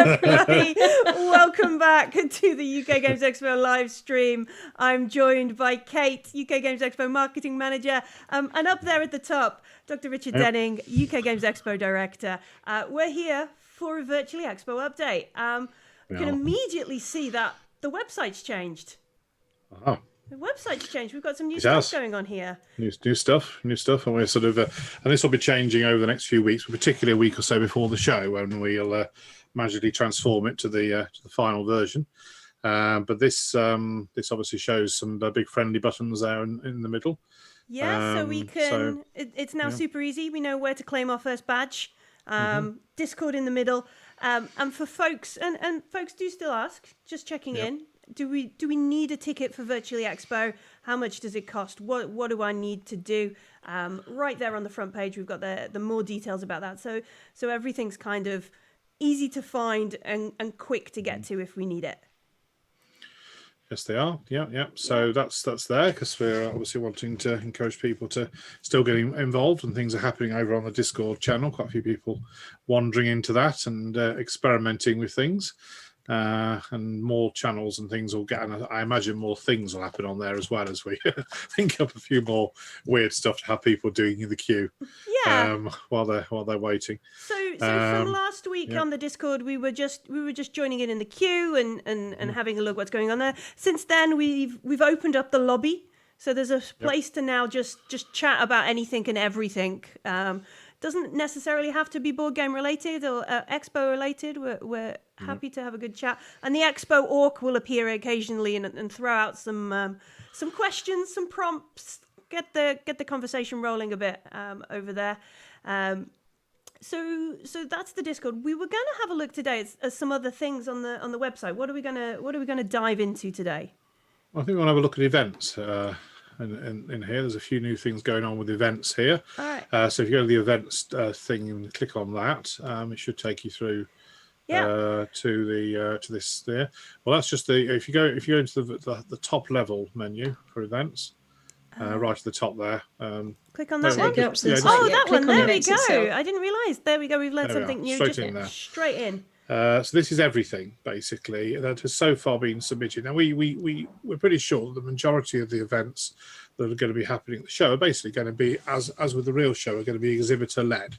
everybody. Welcome back to the UK Games Expo live stream. I'm joined by Kate, UK Games Expo Marketing Manager, and up there at the top, Dr. Richard Denning, UK Games Expo Director. We're here for a Virtually Expo update. We can immediately see that the website's changed. Oh. The website's changed. We've got some new stuff going on here. New stuff, and we're sort of, and this will be changing over the next few weeks, particularly a week or so before the show, when we'll magically transform it to the final version. But this obviously shows some big friendly buttons there in the middle. Yeah, so we can. It's now super easy. We know where to claim our first badge. Discord in the middle, and for folks, and folks do still ask. Just checking in. Do we need a ticket for Virtually Expo? How much does it cost? What do I need to do? Right there on the front page, we've got the more details about that. So everything's kind of easy to find and quick to get to if we need it. Yes, they are. Yeah. So that's there, because we're obviously wanting to encourage people to still get involved, and things are happening over on the Discord channel. Quite a few people wandering into that and experimenting with things. And more channels and things will get, and I imagine more things will happen on there as well, as we think up a few more weird stuff to have people doing in the queue. While they're waiting. So from last week on the Discord, we were just joining in the queue and having a look what's going on there. Since then, we've opened up the lobby, so there's a place to now just chat about anything and everything. Doesn't necessarily have to be board game related or expo related. We're happy to have a good chat, and the expo orc will appear occasionally and throw out some questions, some prompts, get the conversation rolling a bit over there. So that's the Discord. We were going to have a look today at some other things on the website. What are we gonna dive into today? I think we want to have a look at events. In here, there's a few new things going on with events here. All right. So if you go to the events thing and click on that, it should take you through to this there. Well, that's just if you go into the top level menu for events, right at the top there. Click on that one. That one. There we go. I didn't realise. There we go. We've learned something new. Straight in. So this is everything basically that has so far been submitted. Now we're pretty sure the majority of the events that are going to be happening at the show are basically going to be, as with the real show, are going to be exhibitor led.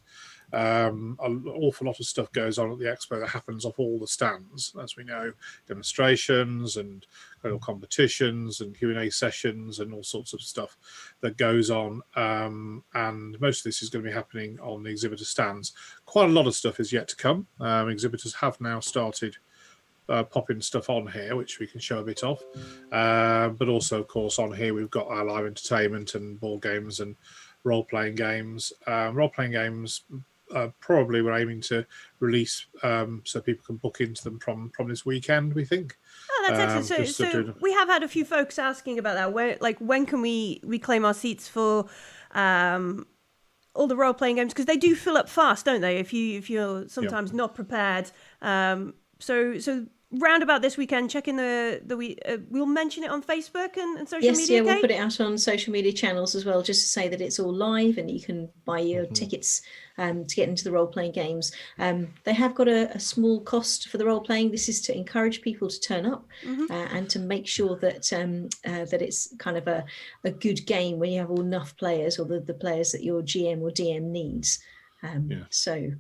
An awful lot of stuff goes on at the expo that happens off all the stands, as we know, demonstrations and little competitions and Q&A sessions and all sorts of stuff that goes on, and most of this is going to be happening on the exhibitor stands. Quite a lot of stuff is yet to come. Exhibitors have now started popping stuff on here, which we can show a bit of, but also of course on here we've got our live entertainment and board games and role-playing games. Probably we're aiming to release so people can book into them from this weekend, we think. Oh, that's excellent. So we have had a few folks asking about that. When can we reclaim our seats for all the role-playing games? Because they do fill up fast, don't they? If you're sometimes not prepared. So round about this weekend, check in we'll mention it on Facebook and social media. Yes, yeah, we'll put it out on social media channels as well, just to say that it's all live and you can buy your tickets to get into the role-playing games. They have got a small cost for the role-playing. This is to encourage people to turn up and to make sure that that it's kind of a good game when you have enough players, or the players that your GM or DM needs. So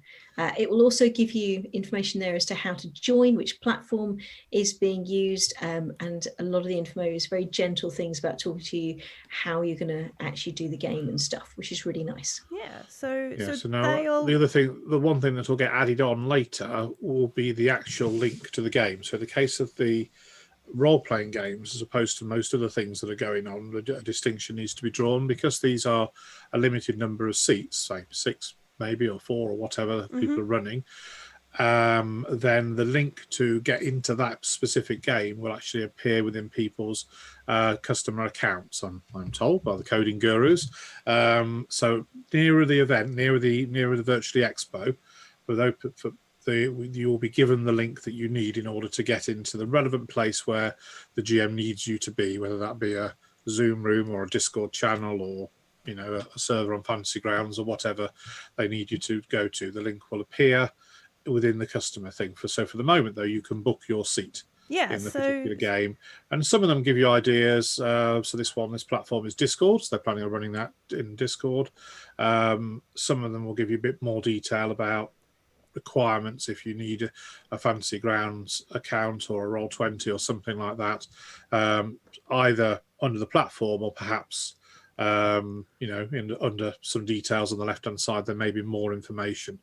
it will also give you information there as to how to join, which platform is being used, and a lot of the info is very gentle things about talking to you how you're going to actually do the game and stuff, which is really nice. So now the one thing that will get added on later will be the actual link to the game. So in the case of the role-playing games, as opposed to most other things that are going on, a distinction needs to be drawn, because these are a limited number of seats, say 6 maybe, or 4 or whatever people are running, then the link to get into that specific game will actually appear within people's customer accounts, I'm told, by the coding gurus. So nearer the event, nearer the Virtually Expo, you will be given the link that you need in order to get into the relevant place where the GM needs you to be, whether that be a Zoom room or a Discord channel, or a server on Fantasy Grounds, or whatever they need you to go to. The link will appear within the customer thing. So for the moment, though, you can book your seat in the particular game, and some of them give you ideas. So this platform is Discord, so they're planning on running that in Discord. Some of them will give you a bit more detail about requirements if you need a Fantasy Grounds account or a Roll20 or something like that, either under the platform or perhaps under some details on the left hand side there may be more information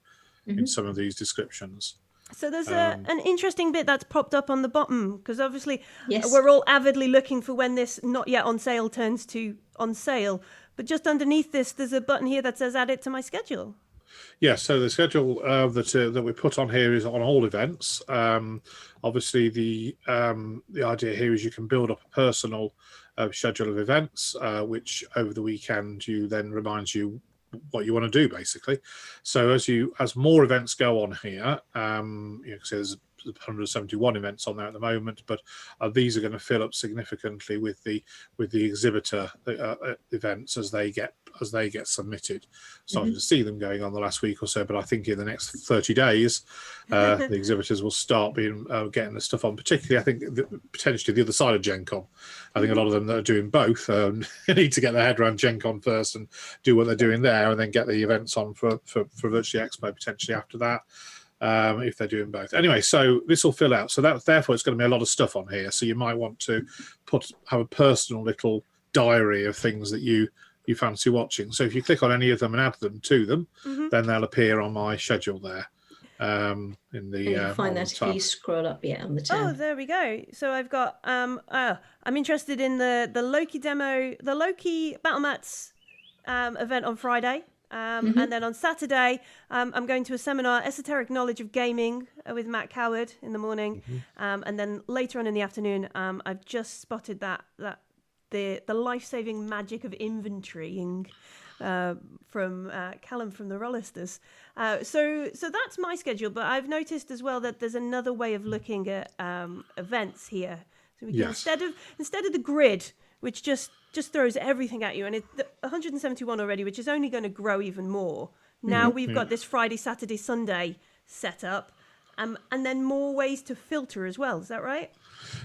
in some of these descriptions. So there's an interesting bit that's popped up on the bottom, because obviously Yes. we're all avidly looking for when this not yet on sale turns to on sale. But just underneath this, there's a button here that says add it to my schedule. Yeah, so the schedule that we put on here is on all events. Obviously, the idea here is you can build up a personal schedule of events, which over the weekend then reminds you what you want to do, basically. So as more events go on here, so there's 171 events on there at the moment, but these are going to fill up significantly with the exhibitor events as they get submitted. Starting to see them going on the last week or so, but I think in the next 30 days the exhibitors will start getting the stuff on, particularly I think potentially the other side of Gen Con. I think a lot of them that are doing both need to get their head around Gen Con first and do what they're doing there, and then get the events on for Virtually Expo potentially after that. If they're doing both. Anyway, so this will fill out. So therefore it's going to be a lot of stuff on here. So you might want to have a personal little diary of things that you fancy watching. So if you click on any of them and add them to them, then they'll appear on my schedule there. In the you'll find that if you scroll up on the tab. Oh, there we go. So I've got I'm interested in the Loki demo, the Loki Battle Mats event on Friday. And then on Saturday, I'm going to a seminar, Esoteric Knowledge of Gaming, with Matt Coward in the morning. And then later on in the afternoon, I've just spotted that the life-saving magic of inventorying from Callum from the Rollisters. So that's my schedule. But I've noticed as well that there's another way of looking at events here. So we can instead of the grid, which just throws everything at you, and it's 171 already, which is only going to grow even more. Now we've got this Friday, Saturday, Sunday set up, and then more ways to filter as well. Is that right?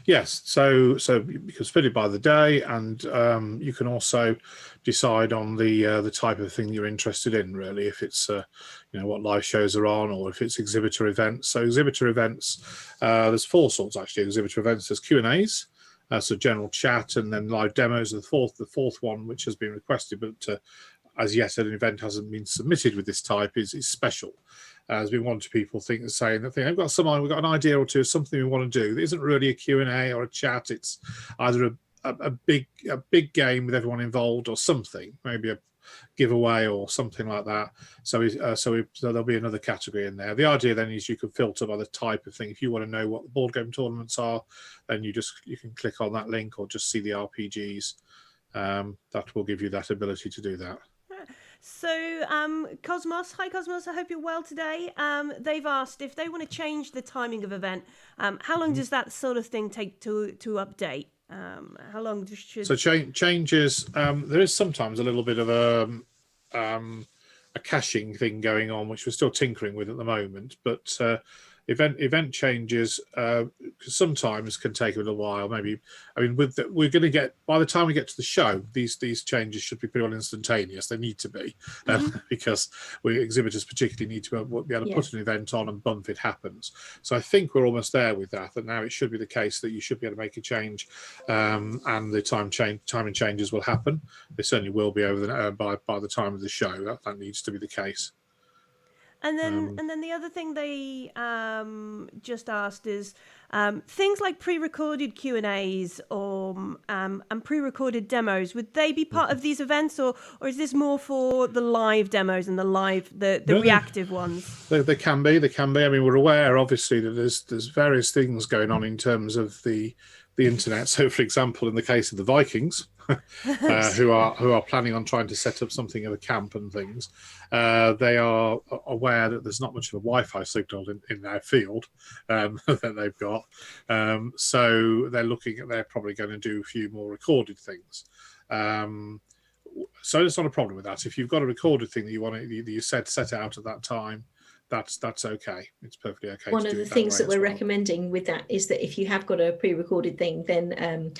Yes. So you can split it by the day, and you can also decide on the type of thing you're interested in. Really, if it's what live shows are on, or if it's exhibitor events. So exhibitor events, there's four sorts actually. Exhibitor events, there's Q&As. So general chat, and then live demos. The fourth one, which has been requested, but as yet an event hasn't been submitted with this type, is special. Has been one or two people saying that we've got an idea or two, something we want to do. It isn't really a Q&A or a chat. It's either a big game with everyone involved, or something, maybe a giveaway or something like that. So there'll be another category in there. The idea then is you can filter by the type of thing. If you want to know what the board game tournaments are, then you can click on that link, or just see the RPGs. That will give you that ability to do that. So Cosmos, hi Cosmos, I hope you're well today. They've asked if they want to change the timing of event. How long does that sort of thing take to update? How long should... So changes, there is sometimes a little bit of a caching thing going on, which we're still tinkering with at the moment, but event changes sometimes can take a little while. Maybe, we're going to get, by the time we get to the show, these changes should be pretty well instantaneous. They need to be, because exhibitors particularly need to be able to put an event on and bump if it happens. So I think we're almost there with that. That now it should be the case that you should be able to make a change, and the timing changes will happen. They certainly will be over by the time of the show. That needs to be the case. And then the other thing they just asked is things like pre-recorded Q&As or and pre-recorded demos. Would they be part of these events, or is this more for the live demos and the reactive ones? They can be. I mean, we're aware, obviously, that there's various things going on in terms of the internet. So, for example, in the case of the Vikings, who are planning on trying to set up something of a camp and things, they are aware that there's not much of a Wi-Fi signal in their field that they've got. So they're probably going to do a few more recorded things. So it's not a problem with that. If you've got a recorded thing that you set out at that time, that's okay. It's perfectly okay. One to of do the it things way that we're as well. recommending with that is that if you have got a pre-recorded thing, then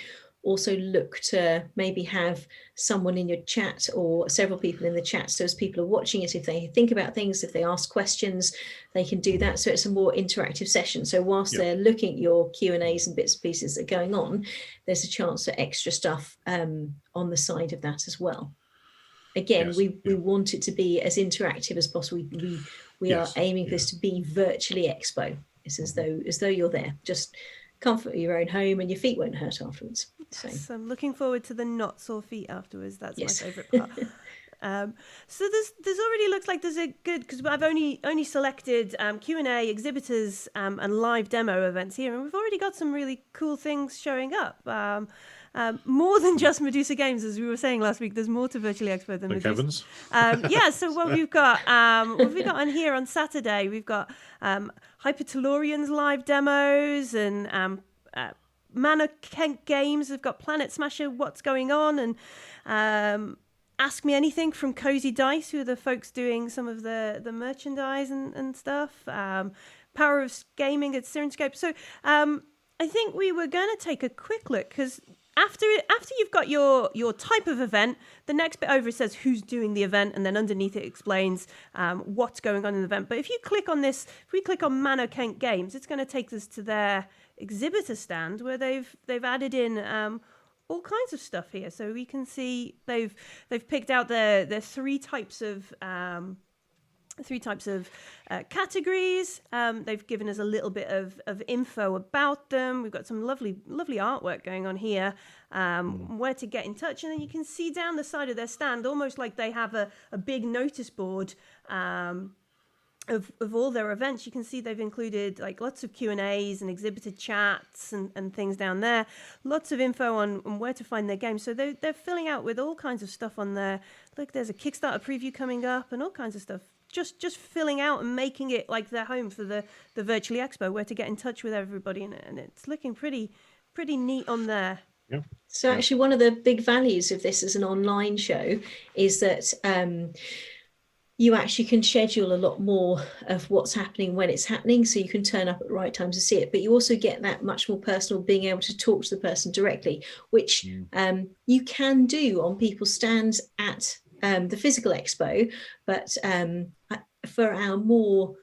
also look to maybe have someone in your chat or several people in the chat. So as people are watching it, if they think about things, if they ask questions, they can do that. So it's a more interactive session. So whilst they're looking at your Q&As and bits and pieces that are going on, there's a chance for extra stuff on the side of that as well. Again, Yes, we want it to be as interactive as possible. We are aiming for this to be Virtually Expo. It's as though you're there. Just comfort of your own home and your feet won't hurt afterwards. Yes, I'm looking forward to the not sore feet afterwards. That's my Yes. favourite part. So there's already looks like there's a good, because I've only selected Q&A, exhibitors, and live demo events here, and we've already got some really cool things showing up. More than just Medusa Games, as we were saying last week. There's more to Virtually Expo than Thank Medusa. heavens. Yeah. So what we've got on here on Saturday? We've got Hypertellurian's live demos and Mana Kent Games. We've got Planet Smasher, What's Going On, and Ask Me Anything from Cozy Dice, who are the folks doing some of the merchandise and stuff. Power of Gaming at Sirenscape. So I think we were going to take a quick look, because after you've got your type of event, the next bit over says who's doing the event, and then underneath it explains what's going on in the event. But if you click on this, if we click on Mana Kent Games, it's going to take us to their exhibitor stand, where they've added in all kinds of stuff here. So we can see they've picked out their three types of categories. They've given us a little bit of info about them. We've got some lovely artwork going on here, where to get in touch. And then you can see down the side of their stand, almost like they have a big notice board of all their events. You can see they've included like lots of Q&As and exhibitor chats and things down there. Lots of info on where to find their games. So they're filling out with all kinds of stuff on there. Look, there's a Kickstarter preview coming up and all kinds of stuff. Just filling out and making it like their home for the Virtually Expo, where to get in touch with everybody, and it's looking pretty neat on there. Yeah. So actually, one of the big values of this as an online show is that you actually can schedule a lot more of what's happening when it's happening, so you can turn up at the right time to see it. But you also get that much more personal, being able to talk to the person directly, which you can do on people's stands at the physical expo, but for our more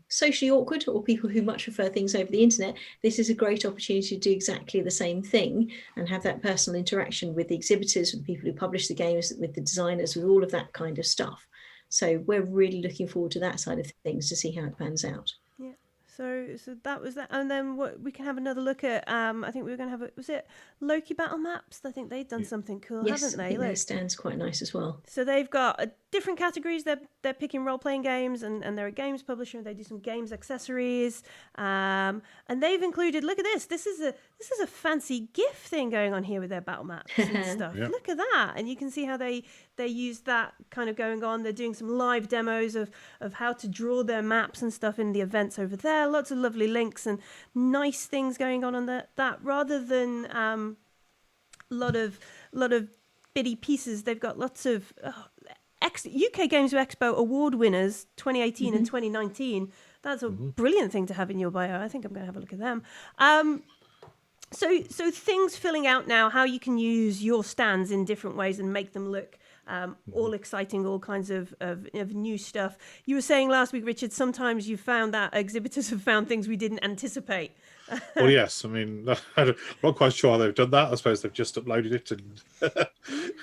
socially awkward or people who much prefer things over the internet, this is a great opportunity to do exactly the same thing and have that personal interaction with the exhibitors, with the people who publish the games, with the designers, with all of that kind of stuff. So we're really looking forward to that side of things, to see how it pans out. Yeah. So that was that, and then we can have another look at. I think we were going to have was it Loki Battle Maps? I think they've done something cool, haven't they? Yes, I think their stand's quite nice as well. So they've got different categories. They're picking role playing games, and they're a games publisher. They do some games accessories, and they've included. Look at this. This is a fancy GIF thing going on here with their battle maps and stuff. Yep. Look at that, and you can see how they use that kind of going on. They're doing some live demos of how to draw their maps and stuff in the events over there. Lots of lovely links and nice things going on that rather than lot of bitty pieces. They've got lots of UK Games Expo award winners 2018 and 2019. That's a brilliant thing to have in your bio. I think I'm going to have a look at them. So things filling out now, how you can use your stands in different ways and make them look all exciting, all kinds of new stuff. You were saying last week, Richard, sometimes you found that exhibitors have found things we didn't anticipate. Well, yes. I mean, I'm not quite sure how they've done that. I suppose they've just uploaded it,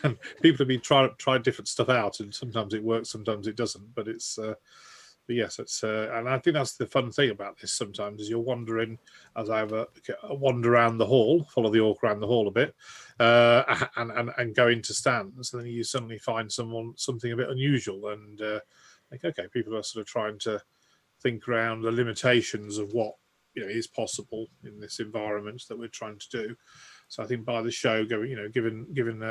and people have been tried different stuff out, and sometimes it works, sometimes it doesn't. But it's, but yes, it's, and I think that's the fun thing about this. Sometimes is you're wandering, as I have a wander around the hall, follow the orc around the hall a bit, and go into stands, and then you suddenly find something a bit unusual, and like, okay, people are sort of trying to think around the limitations of what is possible in this environment that we're trying to do. So I think by the show going, given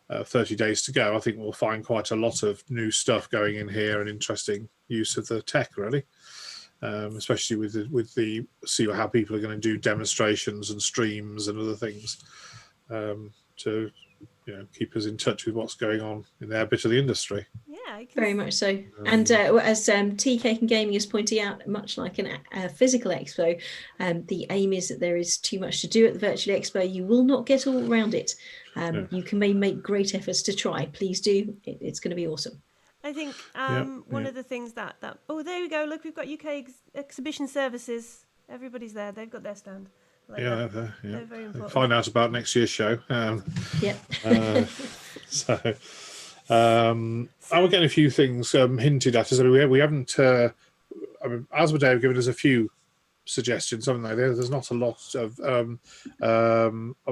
a 30 days to go, I think we'll find quite a lot of new stuff going in here and interesting use of the tech, really, especially with the see how people are going to do demonstrations and streams and other things to keep us in touch with what's going on in their bit of the industry. Yeah, I can Very much so. And as Tea Cake and Gaming is pointing out, much like a physical expo, the aim is that there is too much to do at the Virtually Expo. You will not get all around it. You can make great efforts to try. Please do. It's going to be awesome. I think one of the things that oh, there we go. Look, we've got UK Exhibition Services. Everybody's there. They've got their stand. They're very important. Find out about next year's show. So. We're getting a few things hinted at. We haven't. I mean, Asmodee have given us a few suggestions, haven't they? There's not a lot of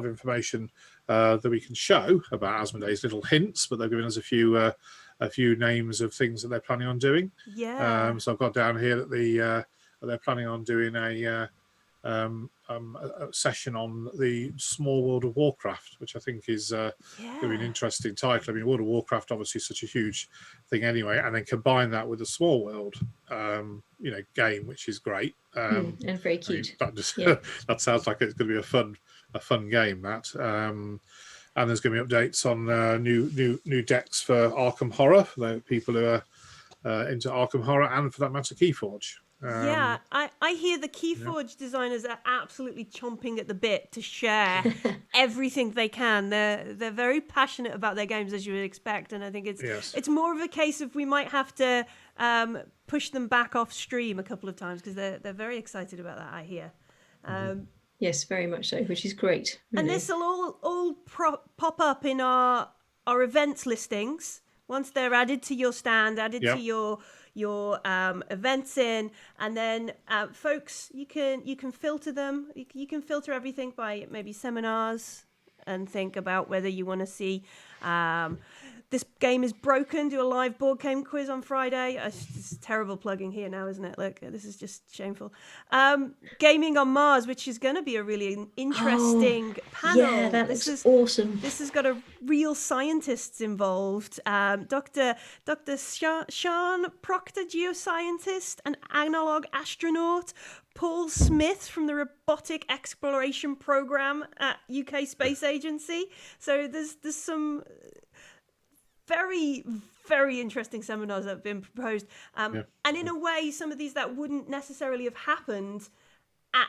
information that we can show about Asmodee's, little hints, but they've given us a few names of things that they're planning on doing. Yeah. So I've got down here that they're planning on doing a session on the Small World of Warcraft, which I think is going to be an interesting title. I mean, World of Warcraft obviously is such a huge thing anyway, and then combine that with the Small World, game, which is great and very cute. I mean, that sounds like it's going to be a fun game. That and there's going to be updates on new decks for Arkham Horror for the people who are into Arkham Horror, and for that matter, Keyforge. I hear the Keyforge designers are absolutely chomping at the bit to share everything they can. They're very passionate about their games, as you would expect, and I think it's more of a case of we might have to push them back off stream a couple of times, because they're very excited about that, I hear. Yes, very much so, which is great. Really. And this will all pop up in our events listings once they're added to your stand, added to your events in, and then folks, you can filter them. You can filter everything by maybe seminars and think about whether you want to see this game is broken, do a live board game quiz on Friday. It's terrible plugging here now, isn't it? Look, this is just shameful. Gaming on Mars, which is going to be a really interesting panel. Yeah, this is awesome. This has got real scientists involved. Dr. Sean Proctor, geoscientist and analog astronaut. Paul Smith from the Robotic Exploration Program at UK Space Agency. So there's some very, very interesting seminars that have been proposed. And in a way, some of these that wouldn't necessarily have happened at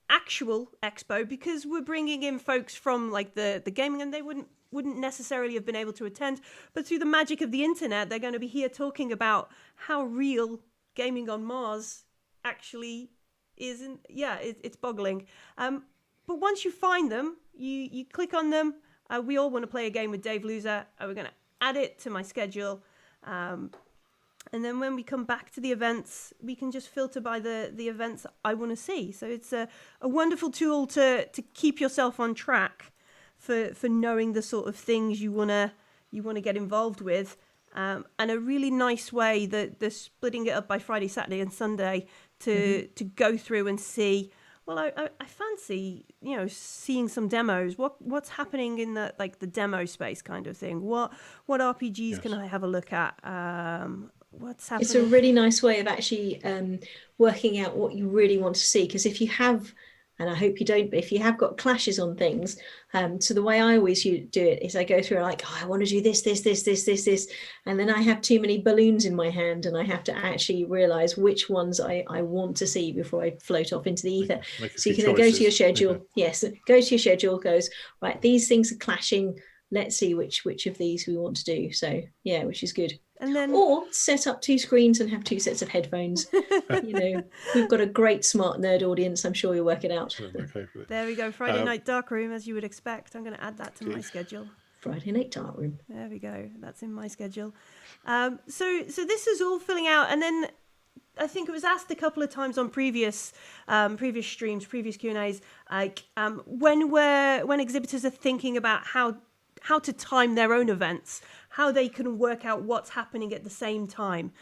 actual expo, because we're bringing in folks from like the gaming, and they wouldn't necessarily have been able to attend. But through the magic of the internet, they're going to be here talking about how real gaming on Mars actually is. It's boggling. But once you find them, you click on them. We all want to play a game with Dave Loser. We're going to add it to my schedule, and then when we come back to the events, we can just filter by the events I want to see. So it's a wonderful tool to keep yourself on track for knowing the sort of things you want to get involved with, and a really nice way that they're splitting it up by Friday, Saturday, and Sunday to go through and see. Well, I fancy, seeing some demos. What's happening in the demo space kind of thing? What RPGs can I have a look at? What's happening? It's a really nice way of actually working out what you really want to see. Because if you have, and I hope you don't, but if you have got clashes on things, so the way I always do it is I go through like, I want to do this, and then I have too many balloons in my hand, and I have to actually realise which ones I want to see before I float off into the ether. So you can then go to your schedule. Yes, go to your schedule. Goes right. These things are clashing. Let's see which of these we want to do. So which is good. And then, or set up 2 screens and have 2 sets of headphones. We've got a great smart nerd audience. I'm sure you'll work it out. There we go. Friday night dark room, as you would expect. I'm going to add that to my schedule. Friday night dark room. There we go. That's in my schedule. So this is all filling out, and then I think it was asked a couple of times on previous streams, previous Q&As, when exhibitors are thinking about how to time their own events, how they can work out what's happening at the same time.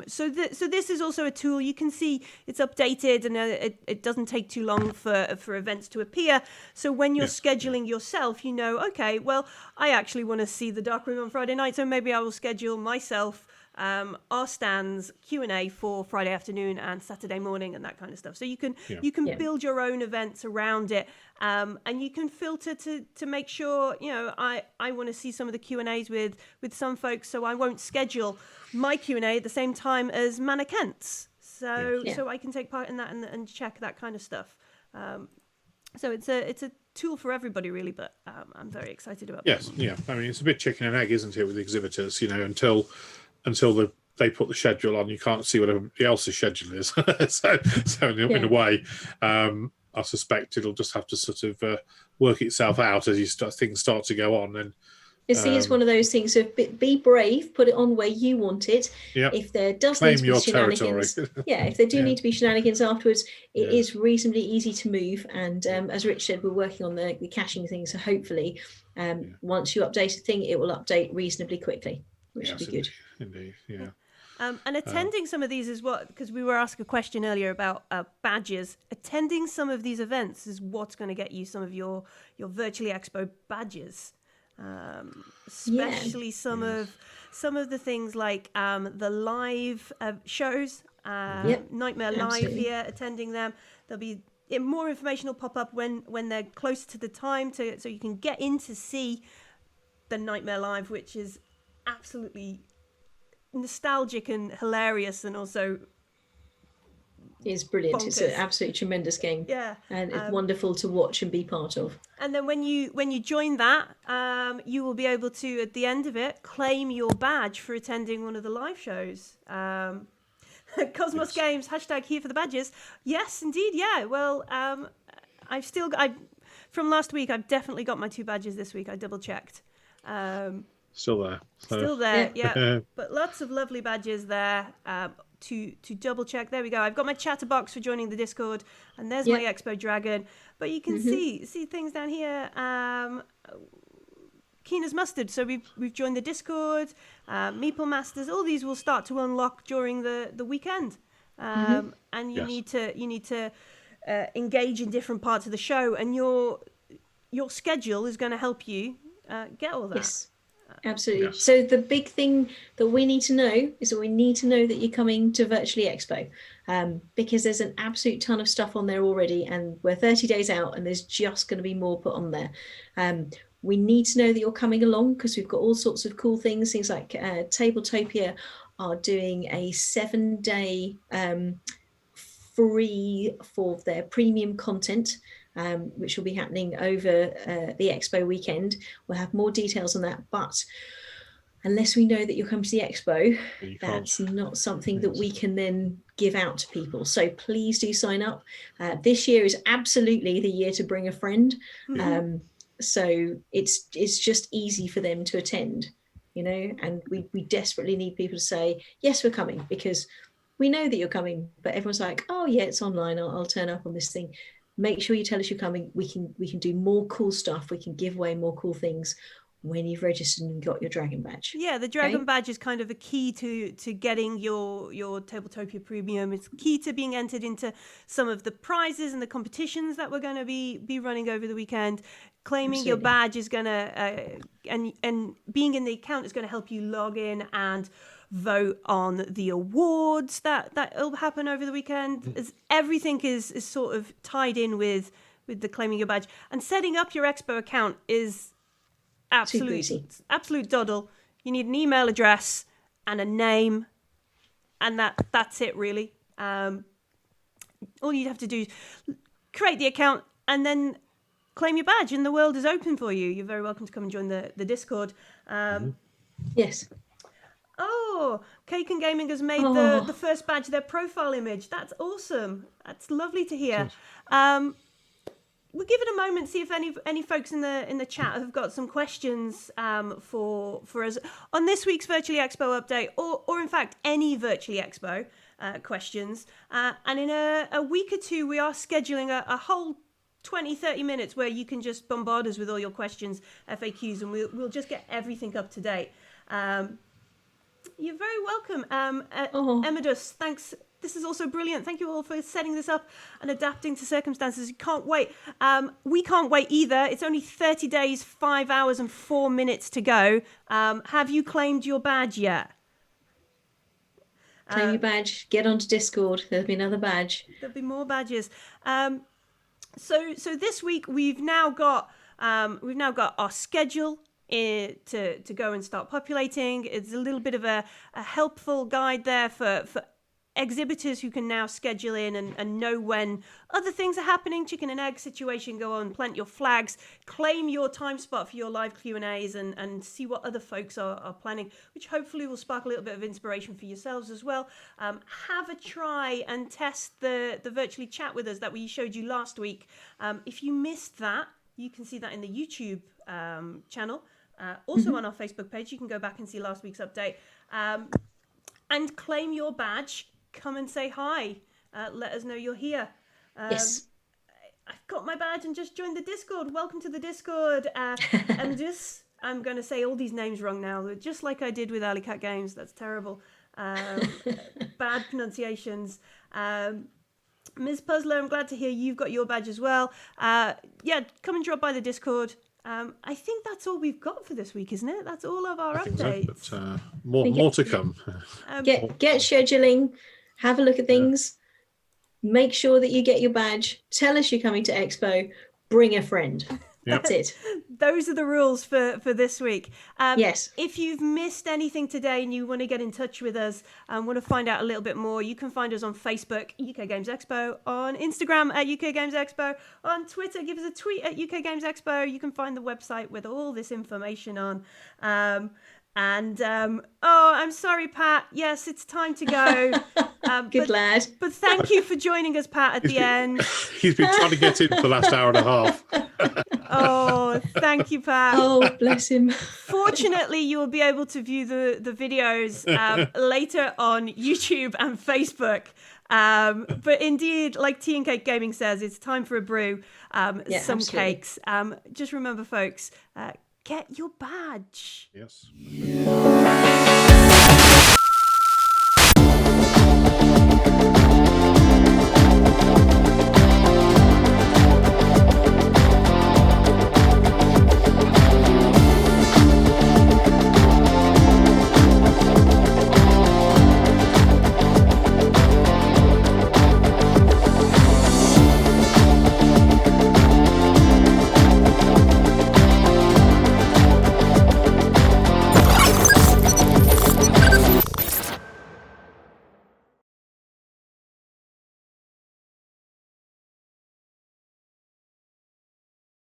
So this is also a tool. You can see it's updated, and it doesn't take too long for events to appear. So when you're scheduling yourself, okay, well, I actually want to see the dark room on Friday night, so maybe I will schedule myself our stands, Q&A for Friday afternoon and Saturday morning and that kind of stuff. So you can build your own events around it, and you can filter to make sure, I want to see some of the Q&As with some folks, so I won't schedule my Q&A at the same time as Manna Kent's. So I can take part in that and check that kind of stuff. So it's a tool for everybody, really, but I'm very excited about that. Yes, yeah. I mean, it's a bit chicken and egg, isn't it, with the exhibitors? Until they put the schedule on, you can't see what everybody else's schedule is. so in a way, I suspect it'll just have to sort of work itself out as things start to go on. And it's one of those things of be brave, put it on where you want it. If there does need to be shenanigans, if there do need to be shenanigans afterwards, it is reasonably easy to move. And as Rich said, we're working on the caching thing, so hopefully once you update a thing, it will update reasonably quickly, which would be good. Indeed, yeah. And attending some of these is because we were asked a question earlier about badges. Attending some of these events is what's going to get you some of your Virtually Expo badges. Especially some of the things like the live shows, Nightmare Live here, attending them. There'll be more information will pop up when they're closer to the time, so you can get in to see the Nightmare Live, which is absolutely nostalgic and hilarious, and also it's brilliant. Bonkers. It's an absolutely tremendous game, and it's wonderful to watch and be part of. And then when you join that, you will be able to, at the end of it, claim your badge for attending one of the live shows. Cosmos Games # here for the badges. Yes, indeed. Yeah. Well, from last week, I've definitely got my 2 badges this week. I double checked. Still there. Still there, yeah. But lots of lovely badges there to double check. There we go. I've got my chatterbox for joining the Discord, and there's my Expo Dragon. But you can see things down here. Keen as mustard. So we've joined the Discord. Meeple Masters. All these will start to unlock during the weekend. And you need to engage in different parts of the show, and your schedule is going to help you get all that. Yes. Absolutely. Yes. So the big thing that we need to know is that we need to know that you're coming to Virtually Expo, because there's an absolute ton of stuff on there already, and we're 30 days out, and there's just going to be more put on there. We need to know that you're coming along, because we've got all sorts of cool things like Tabletopia are doing a 7-day free for their premium content, which will be happening over the Expo weekend. We'll have more details on that, but unless we know that you're coming to the Expo, that's not something that we can then give out to people. So please do sign up. This year is absolutely the year to bring a friend. So it's just easy for them to attend, and we desperately need people to say, yes, we're coming, because we know that you're coming, but everyone's like, oh yeah, it's online, I'll turn up on this thing. Make sure you tell us you're coming. We can do more cool stuff. We can give away more cool things when you've registered and got your Dragon badge. Yeah, the Dragon badge is kind of a key to getting your Tabletopia Premium. It's key to being entered into some of the prizes and the competitions that we're going to be running over the weekend. Claiming your badge is going to and being in the account is going to help you log in and vote on the awards that'll happen over the weekend. Everything is sort of tied in with the claiming your badge, and setting up your Expo account is absolute doddle. You need an email address and a name, and that's it really. All you have to do is create the account and then claim your badge, and the world is open for you. You're very welcome to come and join the Discord. Yes. Oh, Cake and Gaming has made the first badge their profile image. That's awesome. That's lovely to hear. We'll give it a moment, see if any folks in the chat have got some questions for us on this week's Virtually Expo update, or in fact any Virtually Expo questions. And in a week or two, we are scheduling a whole 20-30 minutes where you can just bombard us with all your questions, FAQs, and we'll just get everything up to date. You're very welcome, Emidus. Thanks. This is also brilliant. Thank you all for setting this up and adapting to circumstances. Can't wait. We can't wait either. It's only 30 days, 5 hours and 4 minutes to go. Have you claimed your badge yet? Claim your badge. Get onto Discord. There'll be another badge. There'll be more badges. So this week we've now got our schedule to go and start populating. It's a little bit of a helpful guide there for exhibitors who can now schedule in and know when other things are happening. Chicken and egg situation, go on, plant your flags, claim your time spot for your live Q&As and see what other folks are planning, which hopefully will spark a little bit of inspiration for yourselves as well. Have a try and test the virtually chat with us that we showed you last week. If you missed that, you can see that in the YouTube channel. Also on our Facebook page, you can go back and see last week's update. And claim your badge. Come and say hi. Let us know you're here. Yes. I've got my badge and just joined the Discord. Welcome to the Discord. And I'm going to say all these names wrong now, just like I did with Alley Cat Games. That's terrible. Bad pronunciations. Ms. Puzzler, I'm glad to hear you've got your badge as well. Yeah, come and drop by the Discord. I think that's all we've got for this week, isn't it? That's all of our updates. So, but more to come. Get scheduling. Have a look at things. Make sure that you get your badge. Tell us you're coming to Expo. Bring a friend. That's it. Those are the rules for this week. Yes. If you've missed anything today and you want to get in touch with us and want to find out a little bit more, you can find us on Facebook, UK Games Expo, on Instagram at UK Games Expo, on Twitter, give us a tweet at UK Games Expo. You can find the website with all this information on. I'm sorry, Pat. Yes, it's time to go. Good lad. But thank you for joining us, Pat, at the end. He's been trying to get in for the last hour and a half. Oh, thank you, Pat. Oh, bless him. Fortunately, you will be able to view the videos later on YouTube and Facebook. But indeed, like Tea and Cake Gaming says, it's time for a brew. Some absolutely. cakes. Just remember, folks, get your badge. Yes.